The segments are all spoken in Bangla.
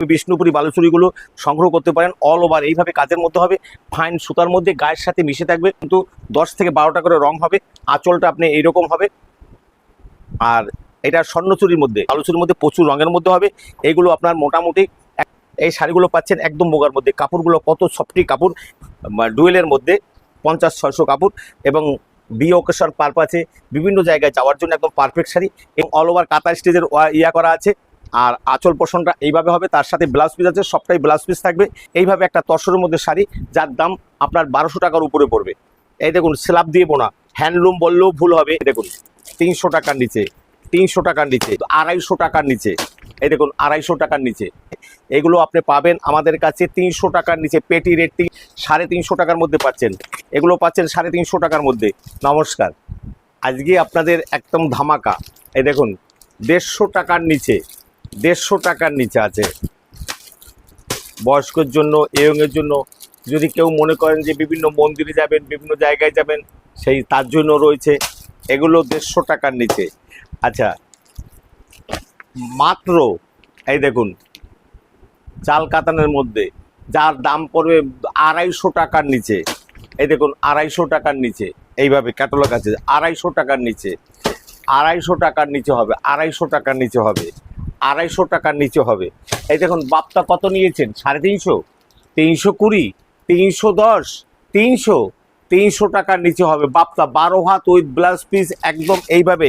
বিষ্ণুপুরি বালুচুরিগুলো সংগ্রহ করতে পারেন। অল ওভার এইভাবে কাজের মধ্যে হবে, ফাইন সুতার মধ্যে গায়ের সাথে মিশে থাকবে, কিন্তু 10 থেকে 12টা করে রং হবে। আঁচলটা আপনি এইরকম হবে। আর এটা স্বর্ণচুরির মধ্যে, বালুচুরির মধ্যে প্রচুর রঙের মধ্যে হবে। এগুলো আপনার মোটামুটি এই শাড়িগুলো পাচ্ছেন একদম বোগার মধ্যে। কাপড়গুলো কত সফটি কাপড়, ডুয়েলের মধ্যে 50-600 কাপড়, এবং বিয়ে অকেশন পারপাসে বিভিন্ন জায়গায় যাওয়ার জন্য একদম পারফেক্ট শাড়ি। এবং অল ওভার কাতার স্টেজের ইয়া করা আছে। আর আঁচল পোষণটা এইভাবে হবে, তার সাথে ব্লাউজ পিস আছে, সবটাই ব্লাউজ পিস থাকবে। এইভাবে একটা তসরের মধ্যে শাড়ি, যার দাম আপনার 1200 টাকার উপরে পড়বে। এই দেখুন, স্ল্যাব দিয়ে বোনা, হ্যান্ডলুম বললেও ভুল হবে। দেখুন 300 টাকার নিচে, 300 টাকার নিচে, 250 টাকার নিচে। এই দেখুন 250 টাকার নিচে এগুলো আপনি পাবেন আমাদের কাছে 300 টাকার নিচে। পেটি রেট 350 টাকার মধ্যে পাচ্ছেন, এগুলো পাচ্ছেন 350 টাকার মধ্যে। নমস্কার, আজকে আপনাদের একদম ধামাকা। এই দেখুন 150 টাকার নিচে, 150 টাকার নিচে আছে বয়স্কর জন্য, ইয়ংয়ের জন্য। যদি কেউ মনে করেন যে বিভিন্ন মন্দিরে যাবেন, বিভিন্ন জায়গায় যাবেন, সেই তার জন্য রয়েছে। এগুলো 150 টাকার নিচে। আচ্ছা, মাত্র এই দেখুন চাল কাতানের মধ্যে, যার দাম পড়বে 250 টাকার নিচে। এই দেখুন 250 টাকার নিচে, এইভাবে ক্যাটালগ আছে 250 টাকার নিচে, 250 টাকার নিচে হবে, 250 টাকার নিচে হবে, 250 টাকার নিচে হবে। এই দেখুন বাপ্তা কত নিয়েছেন, 350, 320, 310, 300 টাকার নিচে হবে বাপ্তা। 12 হাত উইথ ব্লাউজ পিস, একদম এইভাবে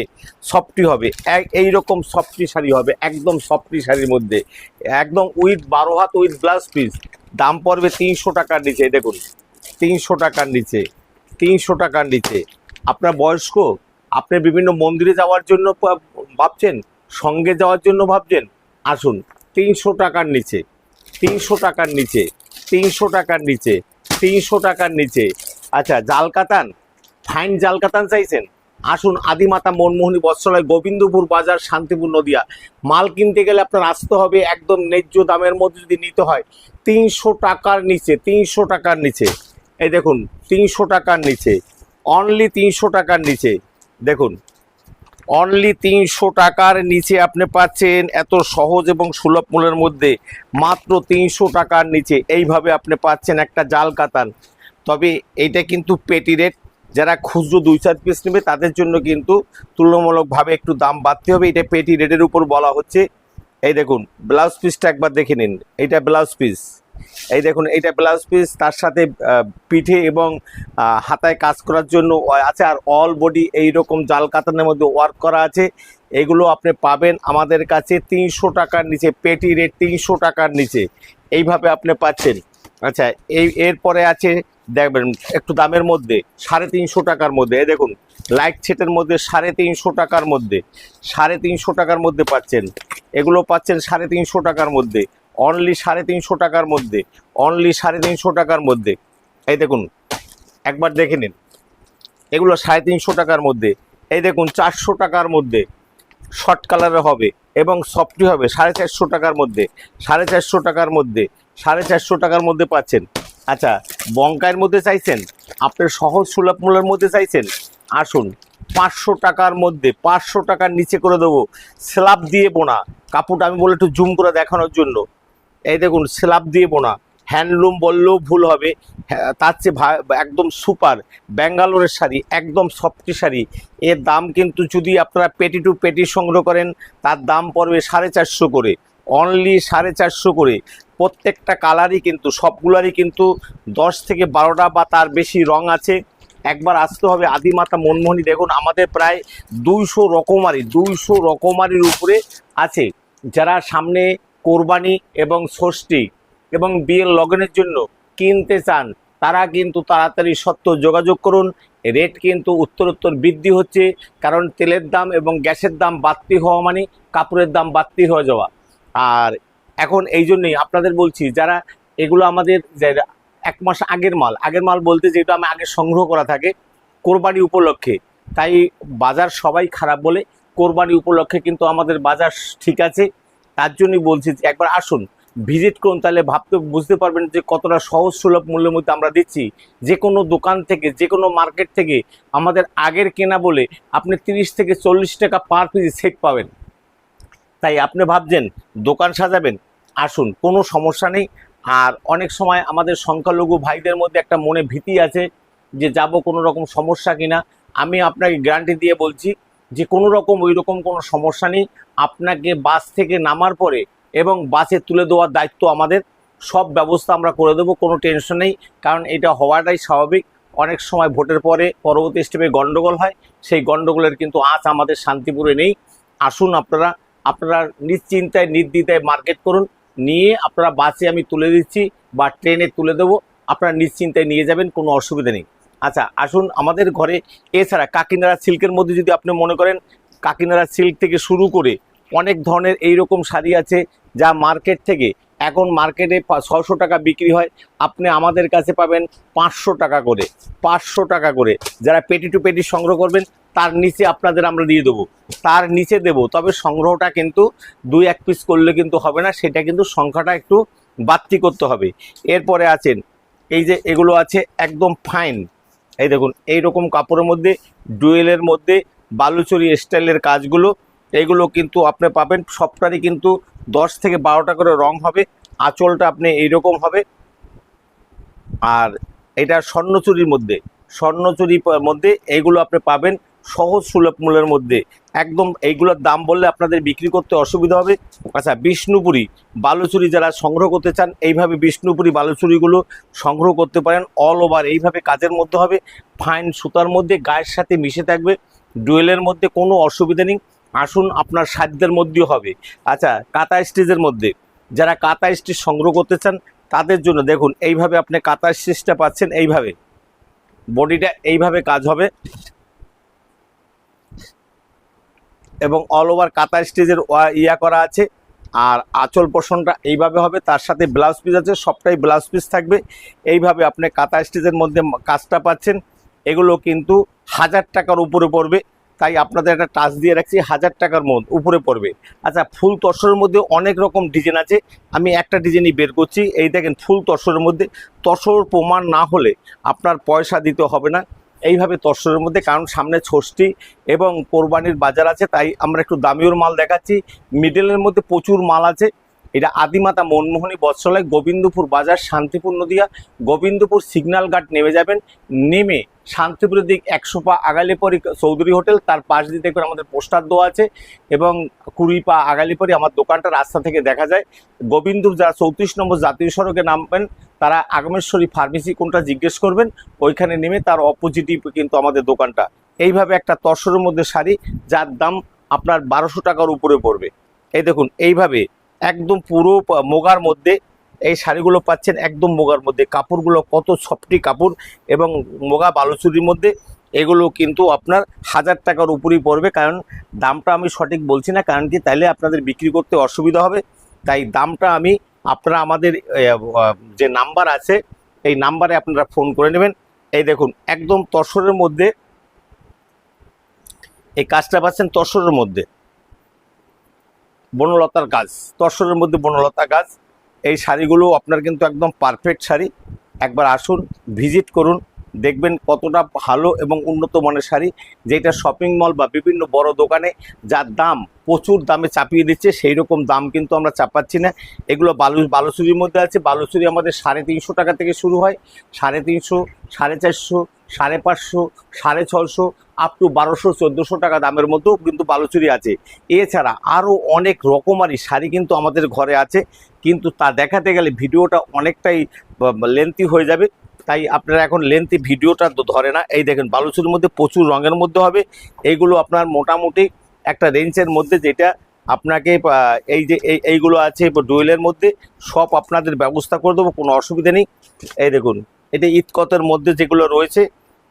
সফটি হবে, এইরকম সফটি শাড়ি হবে, একদম সফটি শাড়ির মধ্যে, একদম উইথ 12 হাত উইথ ব্লাউজ পিস। দাম পড়বে 300 টাকার নিচে। দেখুন 300 টাকার নিচে, 300 টাকার নিচে। আপনার বয়স্ক, আপনি বিভিন্ন মন্দিরে যাওয়ার জন্য ভাবছেন, সঙ্গে যাওয়ার জন্য ভাবছেন, আসুন 300 টাকার নিচে, 300 টাকার নিচে, 300 টাকার নিচে, 300 টাকার নিচে। আচ্ছা, জাল কাতান, ফাইন জাল কাতান চাইছেন, আসুন আদিমাতা মনমোহনী বস্ত্রালয়, গোবিন্দপুর বাজার, শান্তিপুর, নদিয়া। মাল কিনতে গেলে আপনার আসতে হবে একদম ন্যায্য দামের মধ্যে। যদি নিতে হয় 300 টাকার নিচে, 300 টাকার নিচে। এই দেখুন 300 টাকার নিচে, অনলি 300 টাকার নিচে। দেখুন অনলি 300 টাকার নিচে আপনি পাচ্ছেন এত সহজ এবং সুলভ মূল্যের মধ্যে, মাত্র 300 টাকার নিচে। এইভাবে আপনি পাচ্ছেন একটা জাল কাতান। তবে এইটা কিন্তু পেটি রেট, যারা খুচরো 2-4 পিস নেবে তাদের জন্য কিন্তু তুলনামূলকভাবে একটু দাম বাড়তে হবে। এটা পেটি রেটের উপর বলা হচ্ছে। এই দেখুন ব্লাউজ পিসটা একবার দেখে নিন, এইটা ব্লাউজ পিস। এই দেখুন এইটা ব্লাউজ পিস, তার সাথে পিঠে এবং হাতায় কাজ করার জন্য আছে। আর অল বডি এইরকম জাল কাতানের মধ্যে ওয়ার্ক করা আছে। এগুলো আপনি পাবেন আমাদের কাছে 300 টাকার নিচে, পেটি রেট 300 টাকার নিচে। এইভাবে আপনি পাচ্ছেন। আচ্ছা, এরপরে আছে দেখবেন একটু দামের মধ্যে, 350 টাকার মধ্যে। এই দেখুন লাইট সেটের মধ্যে 350 টাকার মধ্যে, 350 টাকার মধ্যে পাচ্ছেন। এগুলো পাচ্ছেন 350 টাকার মধ্যে, অনলি 350 টাকার মধ্যে, অনলি 350 টাকার মধ্যে। এই দেখুন একবার দেখে নিন, এগুলো 350 টাকার মধ্যে। এই দেখুন 400 টাকার মধ্যে শর্ট কালারে হবে এবং সফটি হবে, 450 টাকার মধ্যে, 450 টাকার মধ্যে, 450 টাকার মধ্যে পাচ্ছেন। আচ্ছা, বঙ্কায়ের মধ্যে চাইছেন, আপনার সহজ সুলভ মূল্যের মধ্যে চাইছেন, আসুন 500 টাকার মধ্যে, 500 টাকার নিচে করে দেবো। স্ল্যাব দিয়ে বোনা কাপড়টা, আমি বলে একটু জুম করে দেখানোর জন্য। এই দেখুন স্ল্যাব দিয়ে বোনা, হ্যান্ডলুম বললেও ভুল হবে। তার চেয়ে একদম সুপার ব্যাঙ্গালোরের শাড়ি, একদম সফটি শাড়ি। এর দাম কিন্তু যদি আপনারা পেটি টু পেটি সংগ্রহ করেন, তার দাম পড়বে 450 করে, অনলি 450 করে। প্রত্যেকটা কালারই কিন্তু, সবগুলারই কিন্তু 10 থেকে 12টা বা তার বেশি রং আছে। একবার আসতে হবে আদিমাতা মনমোহনী। দেখুন আমাদের প্রায় 200 রকমারি, 200 রকমারির উপরে আছে। যারা সামনে কোরবানি এবং ষষ্ঠী এবং বিয়ের লগনের জন্য কিনতে চান, তারা কিন্তু তাড়াতাড়ি সত্ত্বর যোগাযোগ করুন। রেট কিন্তু উত্তরোত্তর বৃদ্ধি হচ্ছে, কারণ তেলের দাম এবং গ্যাসের দাম বাড়তি হওয়া মানে কাপড়ের দাম বাড়তি হয়ে যাওয়া। আর এখন এই জন্যই আপনাদের বলছি, যারা এগুলো আমাদের 1 মাস আগের মাল বলতে যেটা আমি আগে সংগ্রহ করা থাকে কোরবানি উপলক্ষে, তাই বাজার সবাই খারাপ বলে, কোরবানি উপলক্ষে কিন্তু আমাদের বাজার ঠিক আছে। তার জন্যই বলছি যে একবার আসুন, ভিজিট করুন, তাহলে বুঝতে পারবেন যে কতটা সহজ সুলভ মূল্যের মধ্যে আমরা দিচ্ছি। যে কোনো দোকান থেকে, যে কোনো মার্কেট থেকে আমাদের আগের কেনা বলে আপনি 30 থেকে 40 টাকা পার পিস সেট পাবেন। তাই আপনি ভাবছেন দোকান সাজাবেন, আসুন, কোনো সমস্যা নেই। আর অনেক সময় আমাদের সংখ্যালঘু ভাইদের মধ্যে একটা মনে ভীতি আছে যে যাব কোনো রকম সমস্যা কিনা। আমি আপনাকে গ্যারান্টি দিয়ে বলছি যে কোনো রকম ওই রকম কোনো সমস্যা নেই। আপনাকে বাস থেকে নামার পরে এবং বাসে তুলে দেওয়ার দায়িত্ব আমাদের, সব ব্যবস্থা আমরা করে দেবো, কোনো টেনশন নেই। কারণ এটা হওয়াটাই স্বাভাবিক। অনেক সময় ভোটের পরে পরবর্তী স্টেপে গণ্ডগোল হয়, সেই গণ্ডগোলের কিন্তু আজ আমাদের শান্তিপুরে নেই। আসুন, আপনারা নিশ্চিন্তায় নির্দ্বিধায় মার্কেট করুন, নিয়ে আপনারা বাসে আমি তুলে দিচ্ছি বা ট্রেনে তুলে দেবো, আপনারা নিশ্চিন্তায় নিয়ে যাবেন, কোনো অসুবিধা নেই। আচ্ছা আসুন, আমাদের ঘরে এছাড়া কাকিনাড়া সিল্কের মধ্যে যদি আপনি মনে করেন, কাকিনাড়া সিল্ক থেকে শুরু করে অনেক ধরনের এইরকম শাড়ি আছে যা মার্কেট থেকে এখন মার্কেটে 600 টাকা বিক্রি হয়, আপনি আমাদের কাছে পাবেন 500 টাকা করে। 500 টাকা করে যারা পেটি টু পেটি সংগ্রহ করবেন তার নিচে আপনাদের আমরা দিয়ে দেবো, তার নিচে দেব। তবে সংগ্রহটা কিন্তু 2-1 পিস করলে কিন্তু হবে না, সেটা কিন্তু সংখ্যাটা একটু বাড়তি করতে হবে। এরপরে আছেন এই যে এগুলো আছে একদম ফাইন, এই দেখুন এইরকম কাপড়ের মধ্যে ডুয়েলের মধ্যে বালুচরি স্টাইলের কাজগুলো, এগুলো কিন্তু আপনি পাবেন। সবটারই কিন্তু 10 থেকে 12টা করে রং হবে। আঁচলটা আপনি এইরকম হবে। আর এটা স্বর্ণচুরির মধ্যে, স্বর্ণচুরির মধ্যে এইগুলো আপনি পাবেন সহজ সুলভ মূল্যের মধ্যে একদম। এইগুলোর দাম বললে আপনাদের বিক্রি করতে অসুবিধা হবে। আচ্ছা, বিষ্ণুপুরি বালুচুরি যারা সংগ্রহ করতে চান, এইভাবে বিষ্ণুপুরি বালুচুরিগুলো সংগ্রহ করতে পারেন। অল ওভার এইভাবে কাজের মধ্যে হবে, ফাইন সুতার মধ্যে গায়ের সাথে মিশে থাকবে, ডুয়েলের মধ্যে কোনো অসুবিধা নেই। আসুন, আপনার সাধ্যের মধ্যেও হবে। আচ্ছা, কাঁথা স্টিচের মধ্যে যারা কাঁথা স্টিচ সংগ্রহ করতে চান তাদের জন্য দেখুন এইভাবে আপনি কাঁথা স্টিচটা পাচ্ছেন, এইভাবে বডিটা এইভাবে কাজ হবে এবং অল ওভার কাঁথা স্টিচের ইয়া করা আছে। আর আঁচল পোষণটা এইভাবে হবে, তার সাথে ব্লাউজ পিস আছে, সবটাই ব্লাউজ পিস থাকবে। এইভাবে আপনি কাঁথা স্টিচের মধ্যে কাজটা পাচ্ছেন। এগুলো কিন্তু 1000 টাকার উপরে পড়বে, তাই আপনাদের একটা টাচ দিয়ে রাখছি, 1000 টাকার উপরে পড়বে। আচ্ছা, ফুল তসরের মধ্যে অনেক রকম ডিজাইন আছে, আমি একটা ডিজাইনই বের করছি। এই দেখেন ফুল তসরের মধ্যে, তসর প্রমাণ না হলে আপনার পয়সা দিতে হবে না। এইভাবে তসরের মধ্যে, কারণ সামনে ষষ্ঠী এবং কোরবানির বাজার আছে, তাই আমরা একটু দামিওর মাল দেখাচ্ছি। মিডলের মধ্যে প্রচুর মাল আছে। এটা আদিমাতা মনমোহনী বস্ত্রালয়, গোবিন্দপুর বাজার, শান্তিপুর নদিয়া। গোবিন্দপুর সিগন্যাল গার্ড নেমে যাবেন, নেমে শান্তিপুরের দিক 100 পা আগালে পরে চৌধুরী হোটেল, তার পাশ দিয়ে দেখবেন আমাদের পোস্টার দেওয়া আছে। এবং 20 পা আগালে পরে আমার দোকানটা রাস্তা থেকে দেখা যায়। গোবিন্দপুর যারা 34 নম্বর জাতীয় সড়কে নামবেন তারা আগমেশ্বরী ফার্মেসি কোনটা জিজ্ঞেস করবেন, ওইখানে নেমে তার অপোজিটই কিন্তু আমাদের দোকানটা। এইভাবে একটা তসরের মধ্যে শাড়ি যার দাম আপনার 1200 টাকার উপরে পড়বে। এই দেখুন এইভাবে একদম পুরো মোগার মধ্যে এই শাড়িগুলো পাচ্ছেন, একদম মোগার মধ্যে। কাপড়গুলো কত সফটি কাপড় এবং মোগা বালুচুরির মধ্যে, এগুলো কিন্তু আপনার 1000 টাকার উপরেই পড়বে। কারণ দামটা আমি সঠিক বলছি না, কারণ কি তাইলে আপনাদের বিক্রি করতে অসুবিধা হবে। তাই দামটা আমি আপনারা আমাদের যে নাম্বার আছে এই নাম্বারে আপনারা ফোন করে নেবেন। এই দেখুন একদম তসরের মধ্যে এই কাজটা পাচ্ছেন, তসরের মধ্যে বনলতার কাজ, তসরের মধ্যে বনলতা কাজ। এই শাড়িগুলো আপনার কিন্তু একদম পারফেক্ট শাড়ি। একবার আসুন, ভিজিট করুন, দেখবেন কতটা ভালো এবং উন্নত মানের শাড়ি, যেটা শপিং মল বা বিভিন্ন বড় দোকানে যার দাম প্রচুর দামে চাপিয়ে দিচ্ছে, সেই রকম দাম কিন্তু আমরা চাপাচ্ছি না। এগুলো বালুচুরির মধ্যে আছে। বালুচুরি আমাদের 350 টাকা থেকে শুরু হয়, 350, 450, 550, 650 আপ টু 1200-1400 টাকা দামের মধ্যেও কিন্তু বালুচুরি আছে। এছাড়া আরও অনেক রকমারি শাড়ি কিন্তু আমাদের ঘরে আছে, কিন্তু তা দেখাতে গেলে ভিডিওটা অনেকটাই লেন্থি হয়ে যাবে, তাই আপনারা এখন লেন্থি ভিডিওটা ধরে না। এই দেখেন বালুচুরির মধ্যে প্রচুর রঙের মধ্যে হবে। এইগুলো আপনার মোটামুটি একটা রেঞ্জের মধ্যে, যেটা আপনাকে এই যে এইগুলো আছে ডুয়েলের মধ্যে, সব আপনাদের ব্যবস্থা করে দেবো, কোনো অসুবিধা নেই। এই দেখুন এটা ইতকতের মধ্যে যেগুলো রয়েছে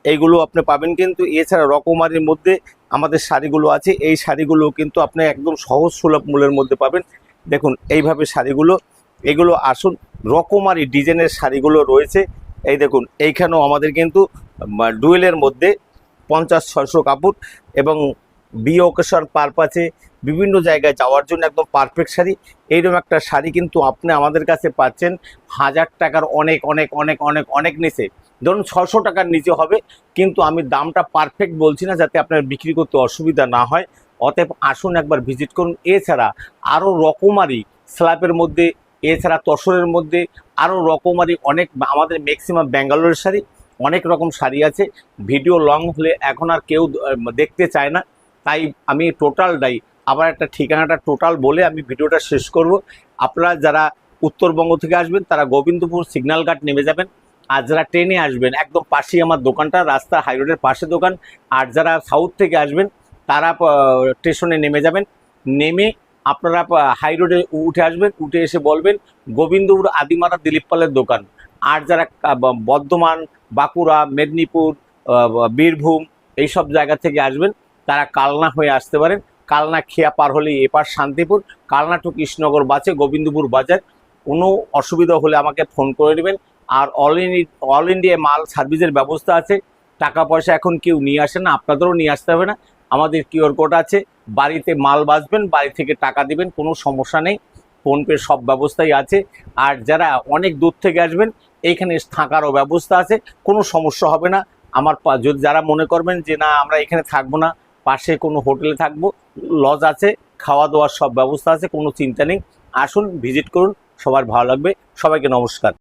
এইগুলো আপনি পাবেন। কিন্তু এছাড়া রকমারির মধ্যে আমাদের শাড়িগুলো আছে, এই শাড়িগুলো কিন্তু আপনি একদম সহজ সুলভ মূল্যের মধ্যে পাবেন। দেখুন এইভাবে শাড়িগুলো, এগুলো আসুন রকমারি ডিজাইনের শাড়িগুলো রয়েছে। এই দেখুন এইখানেও আমাদের কিন্তু ডুয়েলের মধ্যে 50-600 কাপড় এবং বিয়ে অকেশন পারপাসে বিভিন্ন জায়গায় যাওয়ার জন্য একদম পারফেক্ট শাড়ি। এইরকম একটা শাড়ি কিন্তু আপনি আমাদের কাছে পাচ্ছেন 1000 টাকার অনেক অনেক অনেক অনেক অনেক নিচে, ধরুন 600 টাকার নিচে হবে। কিন্তু আমি দামটা পারফেক্ট বলছি না, যাতে আপনার বিক্রি করতে অসুবিধা না হয়। অতএব আসুন একবার ভিজিট করুন। এছাড়া আরও রকমারি স্ল্যাপের মধ্যে এছাড়া তসরের মধ্যে আরও রকমারি অনেক, আমাদের ম্যাক্সিমাম ব্যাঙ্গালোরের শাড়ি, অনেক রকম শাড়ি আছে। ভিডিও লং হলে এখন আর কেউ দেখতে চায় না, তাই আমি টোটালটাই আবার একটা ঠিকানাটা টোটাল বলে আমি ভিডিওটা শেষ করব। আপনারা যারা উত্তরবঙ্গ থেকে আসবেন তারা গোবিন্দপুর সিগন্যাল ঘাট নেমে যাবেন, আর যারা ট্রেনে আসবেন একদম পাশেই আমার দোকানটা, রাস্তা হাই রোডের পাশে দোকান। আর যারা সাউথ থেকে আসবেন তারা স্টেশনে নেমে যাবেন, নেমে আপনারা হাই রোডে উঠে আসবেন, উঠে এসে বলবেন গোবিন্দপুর আদিমারা দিলীপ পালের দোকান। আর যারা বর্ধমান, বাঁকুড়া, মেদিনীপুর, বীরভূম এইসব জায়গা থেকে আসবেন তারা কালনা হয়ে আসতে পারেন। কালনা খেয়া পার হলেই এপার শান্তিপুর, কালনা টু কৃষ্ণনগর বাসে গোবিন্দপুর বাজার। কোনো অসুবিধা হলে আমাকে ফোন করে নেবেন। আর অল ইন্ডিয়া মাল সার্ভিসের ব্যবস্থা আছে। টাকা পয়সা এখন কেউ নিয়ে আসে না, আপনাদেরও নিয়ে আসতে হবে না। আমাদের কিউআর কোড আছে, বাড়িতে মাল বাসবেন, বাড়ি থেকে টাকা দিবেন, কোনো সমস্যা নেই। ফোনপে সব ব্যবস্থাই আছে। আর যারা অনেক দূর থেকে আসবেন এইখানে থাকারও ব্যবস্থা আছে, কোনো সমস্যা হবে না। আমার যদি যারা মনে করবেন যে না আমরা এখানে থাকবো না, পাশে কোনো হোটেলে থাকবো, লজ আছে, খাওয়া দাওয়ার সব ব্যবস্থা আছে, কোনো চিন্তা নেই। আসুন, ভিজিট করুন, সবার ভালো লাগবে। সবাইকে নমস্কার।